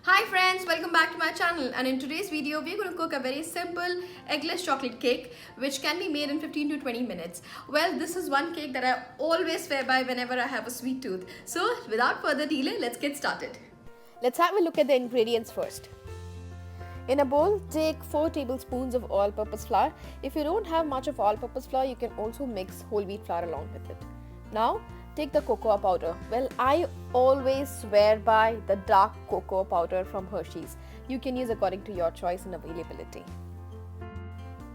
Hi friends, welcome back to my channel, and in today's video we're going to cook a very simple eggless chocolate cake which can be made in 15 to 20 minutes. Well, this is one cake that I always swear by whenever I have a sweet tooth. So without further delay, let's get started. Let's have a look at the ingredients first. In a bowl, take 4 tablespoons of all-purpose flour. If you don't have much of all-purpose flour, you can also mix whole wheat flour along with it. Now, take the cocoa powder. Well, I always swear by the dark cocoa powder from Hershey's. You can use according to your choice and availability.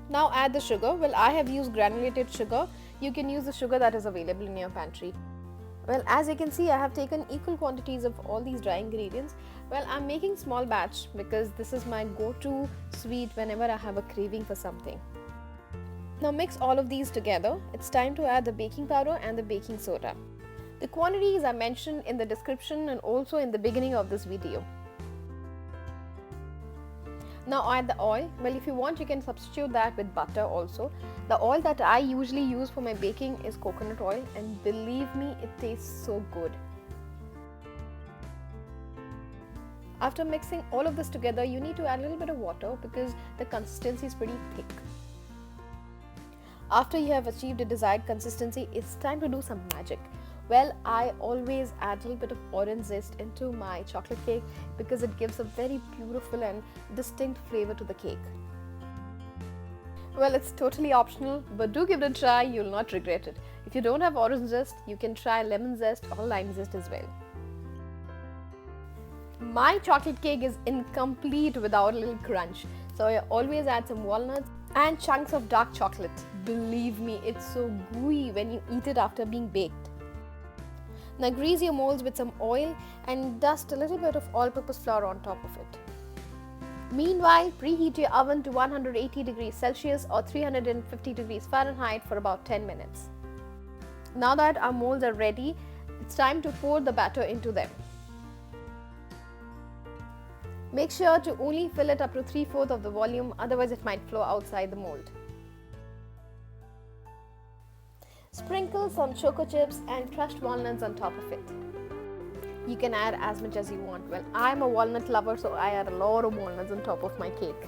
Now add the sugar. Well, I have used granulated sugar. You can use the sugar that is available in your pantry. Well, as you can see, I have taken equal quantities of all these dry ingredients. Well, I'm making small batch because this is my go-to sweet whenever I have a craving for something. Now mix all of these together. It's time to add the baking powder and the baking soda. The quantities are mentioned in the description and also in the beginning of this video. Now add the oil. Well, if you want, you can substitute that with butter also. The oil that I usually use for my baking is coconut oil, and believe me, it tastes so good. After mixing all of this together, you need to add a little bit of water because the consistency is pretty thick. After you have achieved a desired consistency, it's time to do some magic. Well, I always add a little bit of orange zest into my chocolate cake because it gives a very beautiful and distinct flavor to the cake. Well, it's totally optional, but do give it a try, you'll not regret it. If you don't have orange zest, you can try lemon zest or lime zest as well. My chocolate cake is incomplete without a little crunch, so I always add some walnuts and chunks of dark chocolate. Believe me, it's so gooey when you eat it after being baked. Now grease your molds with some oil and dust a little bit of all-purpose flour on top of it. Meanwhile, preheat your oven to 180 degrees Celsius or 350 degrees Fahrenheit for about 10 minutes. Now that our molds are ready, it's time to pour the batter into them. Make sure to only fill it up to 3/4 of the volume, otherwise it might flow outside the mold. Sprinkle some Choco chips and crushed walnuts on top of it. You can add as much as you want. Well, I'm a walnut lover, so I add a lot of walnuts on top of my cake.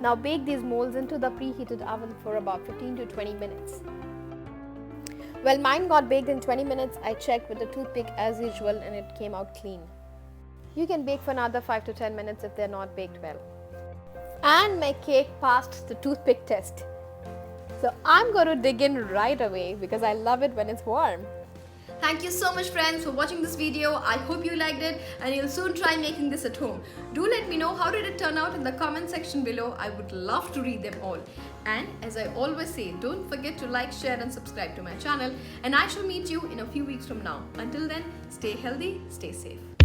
Now bake these molds into the preheated oven for about 15 to 20 minutes. Well, mine got baked in 20 minutes. I checked with the toothpick as usual and it came out clean. You can bake for another 5 to 10 minutes if they're not baked well. And my cake passed the toothpick test. So I'm going to dig in right away because I love it when it's warm. Thank you so much friends for watching this video. I hope you liked it and you'll soon try making this at home. Do let me know how did it turn out in the comment section below. I would love to read them all. And as I always say, don't forget to like, share and subscribe to my channel, and I shall meet you in a few weeks from now. Until then, stay healthy, stay safe.